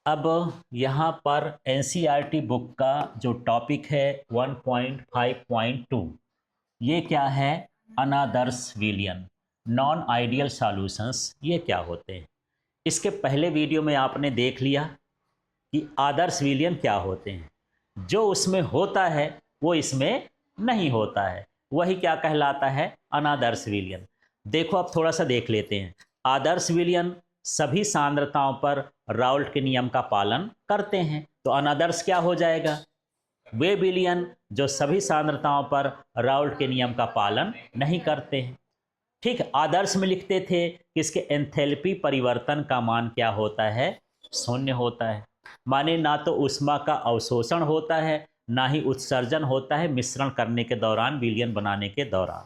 अब यहाँ पर एनसीईआरटी बुक का जो टॉपिक है 1.5.2, ये क्या है? अनादर्श विलियन, नॉन आइडियल सॉल्यूशंस, ये क्या होते हैं? इसके पहले वीडियो में आपने देख लिया कि आदर्श विलियन क्या होते हैं। जो उसमें होता है वो इसमें नहीं होता है, वही क्या कहलाता है? अनादर्श विलियन। देखो अब थोड़ा सा देख लेते हैं। आदर्श विलियन सभी सांद्रताओं पर राउल्ट के नियम का पालन करते हैं, तो अनादर्श क्या हो जाएगा? वे विलियन जो सभी सांद्रताओं पर राउल्ट के नियम का पालन नहीं करते हैं। ठीक है, आदर्श में लिखते थे कि इसके एंथैल्पी परिवर्तन का मान क्या होता है? शून्य होता है। माने ना तो ऊष्मा का अवशोषण होता है, ना ही उत्सर्जन होता है मिश्रण करने के दौरान, विलयन बनाने के दौरान।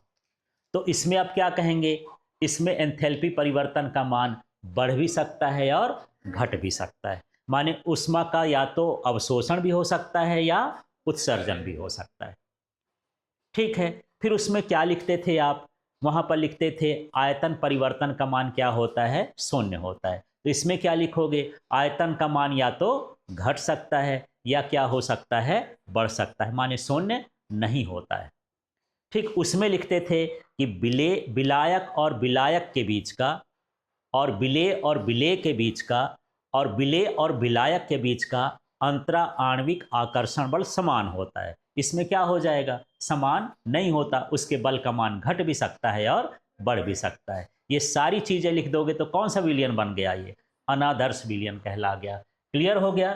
तो इसमें आप क्या कहेंगे? इसमें एंथैल्पी परिवर्तन का मान बढ़ भी सकता है और घट भी सकता है। माने ऊष्मा का या तो अवशोषण भी हो सकता है या उत्सर्जन भी हो सकता है। ठीक है, फिर उसमें क्या लिखते थे आप? वहां पर लिखते थे आयतन परिवर्तन का मान क्या होता है? शून्य होता है। तो इसमें क्या लिखोगे? आयतन का मान या तो घट सकता है या क्या हो सकता है? बढ़ सकता है, माने शून्य नहीं होता है। ठीक, उसमें लिखते थे कि विलायक और विलायक के बीच का, और विलेय और विलेय के बीच का, और विलेय और विलायक के बीच का अंतरा आणविक आकर्षण बल समान होता है। इसमें क्या हो जाएगा? समान नहीं होता, उसके बल का मान घट भी सकता है और बढ़ भी सकता है। ये सारी चीजें लिख दोगे तो कौन सा विलियन बन गया? ये अनादर्श विलियन कहला गया। क्लियर हो गया?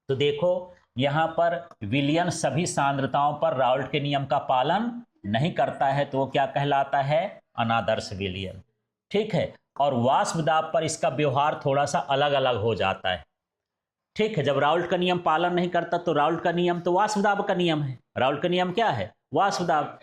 तो देखो यहां पर विलियन सभी सांद्रताओं पर राउल्ट के नियम का पालन नहीं करता है, तो वो क्या कहलाता है? अनादर्श विलियन। ठीक है, और वाष्प दाब पर इसका व्यवहार थोड़ा सा अलग अलग हो जाता है। ठीक है, जब राउल्ट का नियम पालन नहीं करता तो राउल्ट का नियम तो वाष्प दाब का नियम है। राउल्ट का नियम क्या है? वाष्प दाब,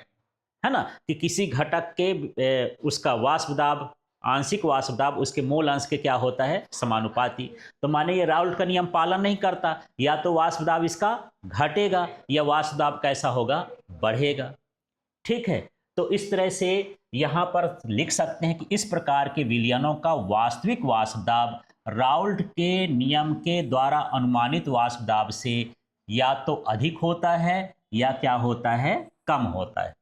है ना? कि किसी घटक के उसका वाष्प दाब, आंशिक वाष्प दाब उसके मूल अंश के क्या होता है? समानुपाती। तो माने ये राउल्ट का नियम पालन नहीं करता, या तो वाष्प दाब इसका घटेगा या वाष्प दाब कैसा होगा? बढ़ेगा। ठीक है, तो इस तरह से यहां पर लिख सकते हैं कि इस प्रकार के विलयनों का वास्तविक वाष्प दाब राउल्ट के नियम के द्वारा अनुमानित वाष्प दाब से या तो अधिक होता है या क्या होता है? कम होता है।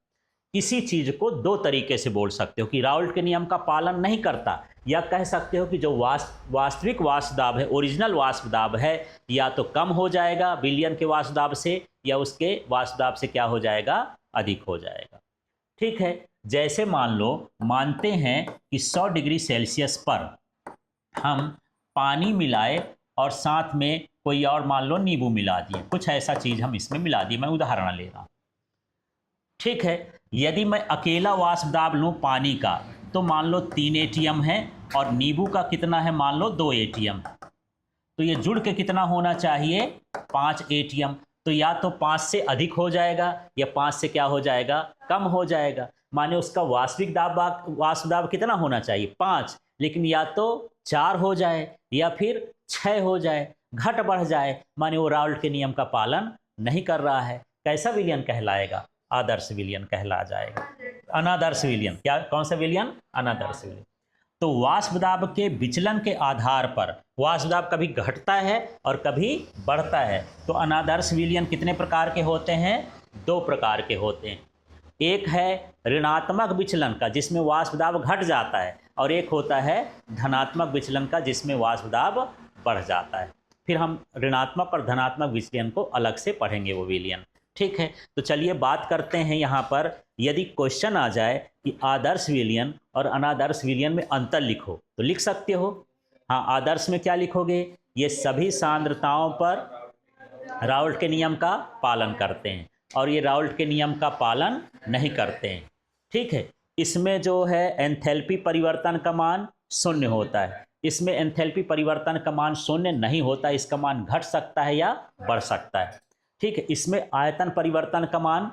इसी चीज को दो तरीके से बोल सकते हो कि राउल्ट के नियम का पालन नहीं करता, या कह सकते हो कि जो वास्तविक वाष्प दाब है, ओरिजिनल वाष्प दाब है, या तो कम हो जाएगा विलियन के वाष्प दाब से, या उसके वाष्प दाब से क्या हो जाएगा? अधिक हो जाएगा। ठीक है, जैसे मान लो, मानते हैं कि 100 डिग्री सेल्सियस पर हम पानी मिलाए और साथ में कोई और मान लो नींबू मिला दिए, कुछ ऐसा चीज हम इसमें मिला दिए, मैं उदाहरण ले रहा हूं। ठीक है, यदि मैं अकेला वाष्प दाब लूं पानी का, तो मान लो 3 ATM है, और नींबू का कितना है? मान लो 2 ATM। तो ये जुड़ के कितना होना चाहिए? 5 ATM। तो या तो 5 से अधिक हो जाएगा या 5 से क्या हो जाएगा? कम हो जाएगा। माने उसका वास्तविक दाब, वाष्प दाब कितना होना चाहिए? 5, लेकिन या तो 4 हो जाए या फिर 6 हो जाए, घट बढ़ जाए, माने वो राउल्ट के नियम का पालन नहीं कर रहा है। कैसा विलियन कहलाएगा? आदर्श विलियन कहला जाएगा। अनादर्श विलियन क्या? कौन सा विलियन? अनादर्श विलियन। तो वाष्प दाब के विचलन के आधार पर वाष्प दाब कभी घटता है और कभी बढ़ता है। तो अनादर्श विलयन कितने प्रकार के होते हैं? 2 प्रकार के होते हैं। एक है ऋणात्मक विचलन का, जिसमें वाष्प दाब घट जाता है, और एक होता है धनात्मक विचलन का, जिसमें वाष्प दाब बढ़ जाता है। फिर हम ऋणात्मक और धनात्मक विचलन को अलग से पढ़ेंगे, वो विलयन। ठीक है, तो चलिए बात करते हैं यहाँ पर। यदि क्वेश्चन आ जाए कि आदर्श विलयन और अनादर्श विलयन में अंतर लिखो, तो लिख सकते हो। हाँ, आदर्श में क्या लिखोगे? ये सभी सांद्रताओं पर राउल्ट के नियम का पालन करते हैं, और ये राउल्ट के नियम का पालन नहीं करते हैं। ठीक है, इसमें जो है एंथैल्पी परिवर्तन का मान शून्य होता है। इसमें एंथैल्पी परिवर्तन का मान शून्य नहीं होता, इसका मान घट सकता है या बढ़ सकता है। ठीक है, इसमें आयतन परिवर्तन का मान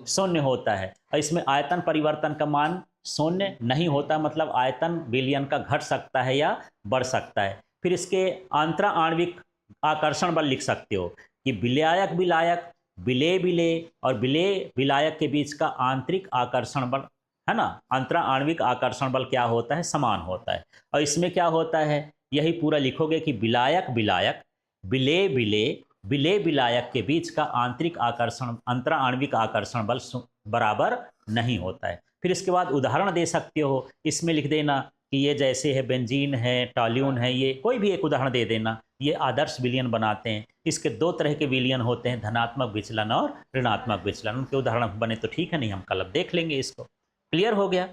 शून्य होता है, और इसमें आयतन परिवर्तन का मान शून्य नहीं होता, मतलब आयतन विलयन का घट सकता है या बढ़ सकता है। फिर इसके अंतरा आणविक आकर्षण बल लिख सकते हो कि विलायक विलायक, विलेय विलेय और विलेय विलायक के बीच का आंतरिक आकर्षण बल, है ना, अंतरा आणविक आकर्षण बल क्या होता है? समान होता है। और इसमें क्या होता है यही पूरा लिखोगे कि विलायक विलायक, विलेय विलेय, विलेय विलायक के बीच का आंतरिक आकर्षण, अंतरा आणविक आकर्षण बल बराबर नहीं होता है। फिर इसके बाद उदाहरण दे सकते हो, इसमें लिख देना कि ये जैसे है बेंजीन है, टॉल्यून है, ये कोई भी एक उदाहरण दे देना। ये आदर्श विलयन बनाते हैं। इसके दो तरह के विलयन होते हैं, धनात्मक विचलन और ऋणात्मक विचलन। उनके उदाहरण बने तो ठीक है, नहीं हम कल अब देख लेंगे इसको। क्लियर हो गया?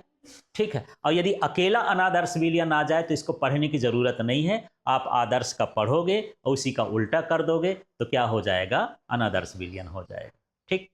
ठीक है। और यदि अकेला अनादर्श विलयन आ जाए तो इसको पढ़ने की जरूरत नहीं है, आप आदर्श का पढ़ोगे और उसी का उल्टा कर दोगे तो क्या हो जाएगा, अनादर्श विलयन हो जाएगा। ठीक।